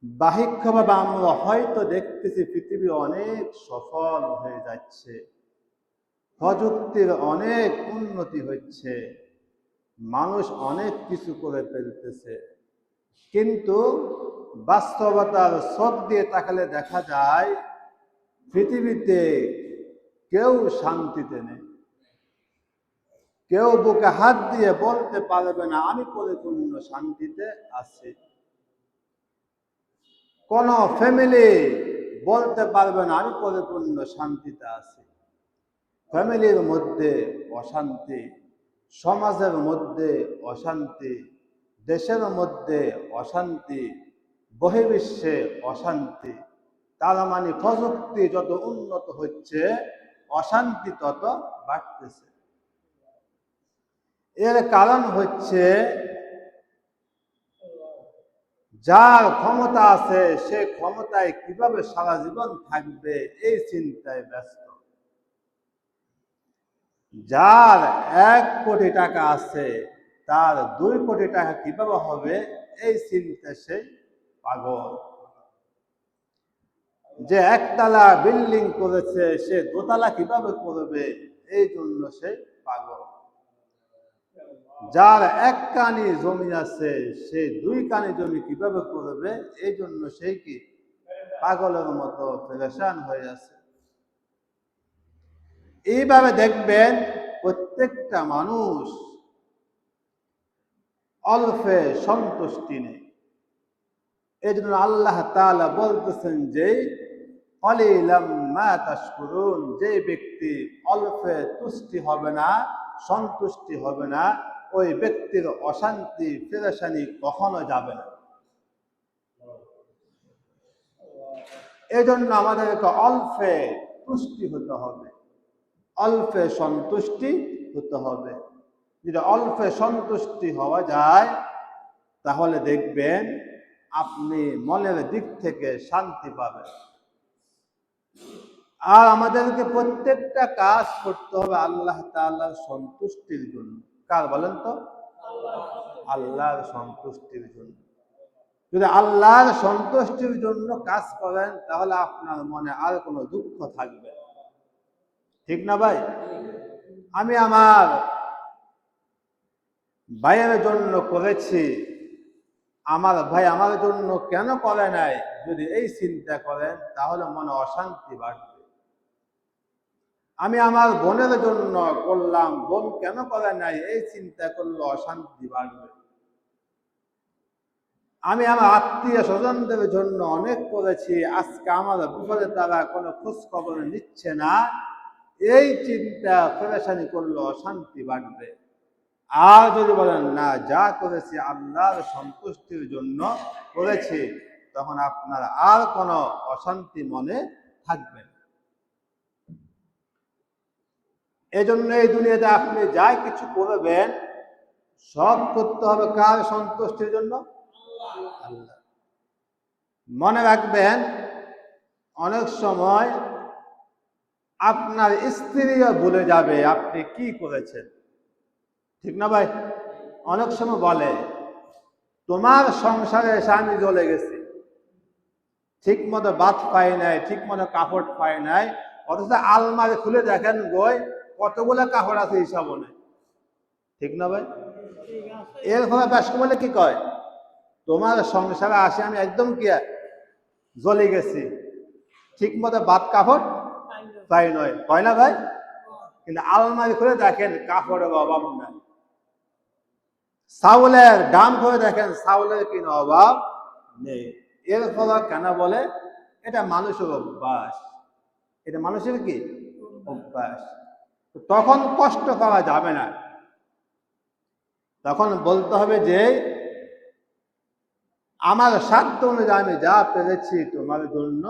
বাহ্যিকভাবে আমরা হয়তো দেখতেছি পৃথিবী অনেক সফল হয়ে যাচ্ছে, প্রযুক্তির অনেক উন্নতি হচ্ছে, মানুষ অনেক কিছু করে ফেলতেছে, কিন্তু বাস্তবতার চোখ দিয়ে তাকালে দেখা যায় পৃথিবীতে কেউ শান্তিতে নেই। কেউ বুকে হাত দিয়ে বলতে পারবে না আমি পরিপূর্ণ শান্তিতে আছি। কোন ফ্যামিলি বলতে পারবে না আমি পরিপূর্ণ শান্তিতে আছি। ফ্যামিলির মধ্যে অশান্তি, সমাজের মধ্যে অশান্তি, দেশের মধ্যে অশান্তি, বহির্বিশ্বে অশান্তি। তার মানে প্রযুক্তি যত উন্নত হচ্ছে অশান্তি তত বাড়তেছে। এর কারণ হচ্ছে যার ক্ষমতা আছে সে ক্ষমতায় কিভাবে সারা জীবন থাকবে এই চিন্তায় ব্যস্ত। যার 1 কোটি টাকা আছে তার 2 কোটি টাকা কিভাবে হবে এই চিন্তায় সে পাগল। যে একতলা বিল্ডিং করেছে সে দোতলা কিভাবে করবে এই জন্য সে পাগল। যার 1 কানি জমি আছে সে 2 কানি জমি কিভাবে করবে এই জন্য সে কি পাগলের মতো পেরেশান হয়ে আছে। এইভাবে দেখবেন প্রত্যেকটা মানুষ অল্পে সন্তুষ্টি নেই। এই জন্য আল্লাহ তাআলা বলতেছেন যে কলিলাম মা তাশকুরুন, যে ব্যক্তি অল্পে তুষ্টি হবে না, সন্তুষ্টি হবে না, ওই ব্যক্তির অশান্তি পেরেশানি কখনো যাবে না। এই জন্য আমাদেরকে অল্পে তুষ্টি হতে হবে, অল্পে সন্তুষ্টি হতে হবে। যদি অল্পে সন্তুষ্টি হওয়া যায় তাহলে দেখবেন আপনি মনের দিক থেকে শান্তি পাবেন। আর আমাদেরকে প্রত্যেকটা কাজ করতে হবে আল্লাহ তাআলার সন্তুষ্টির জন্য। কার বলেন তো? আল্লাহর সন্তুষ্টির জন্য। যদি আল্লাহর সন্তুষ্টির জন্য কাজ করেন তাহলে আপনার মনে আর কোনো দুঃখ থাকবে না। ঠিক না ভাই? আমি আমার ভাইয়ের জন্য করেছি, আমার ভাই আমার জন্য কেন করে নাই, যদি এই চিন্তা করেন তাহলে মনে অশান্তি বাড়বে। আমি আমার বোনের জন্য করলাম, বোন কেন করে নাই এই চিন্তা করলে অশান্তি বাড়বে। আমি আমার আত্মীয় স্বজনদের জন্য অনেক করেছি, আজকে আমার বিপদে তারা কোনো খোঁজ খবর নিচ্ছে না, এই চিন্তা পেরেশানি করলে অশান্তি বাড়বে। আর যদি বলেন না যা করেছি আল্লাহর সন্তুষ্টির জন্য করেছি, তখন আপনার আর কোনো অশান্তি মনে থাকবে না। এই জন্য এই দুনিয়াতে আপনি যাই কিছু করবেন সব করতে হবে কার সন্তুষ্টির জন্য? আল্লাহ। মনে রাখবেন অনেক সময় আপনার স্ত্রীও ভুলে যাবে আপনি কি করেছেন। ঠিক না ভাই? অনেক সময় বলে তোমার সংসারে এসে আমি জ্বলে গেছি, ঠিক মতো ভাত পাই নাই, ঠিক মতো কাপড় পাই নাই, অথচ আলমারি খুলে দেখেন গই কতগুলো কাপড় আছে হিসাব নেই। ঠিক না ভাই? এর ফলে বাষ্প বলে কি কয় তোমার সংসারে আসে আমি একদম কি জ্বলে গেছি, ঠিক মতো ভাত কাপড় পাই নয়, হয় না ভাই? কিন্তু আলমারি খুলে দেখেন কাপড়ের অভাব নাই, চাউলের দাম করে দেখেন চাউলের কিনা অভাব নেই। এর ফলে কেন বলে এটা মানুষের অভ্যাস, এটা মানুষের কি অভ্যাস। তখন কষ্ট পাওয়া যাবে না, তখন বলতে হবে যে আমার সাধ্য অনুযায়ী আমি যা পেরেছি তোমার জন্য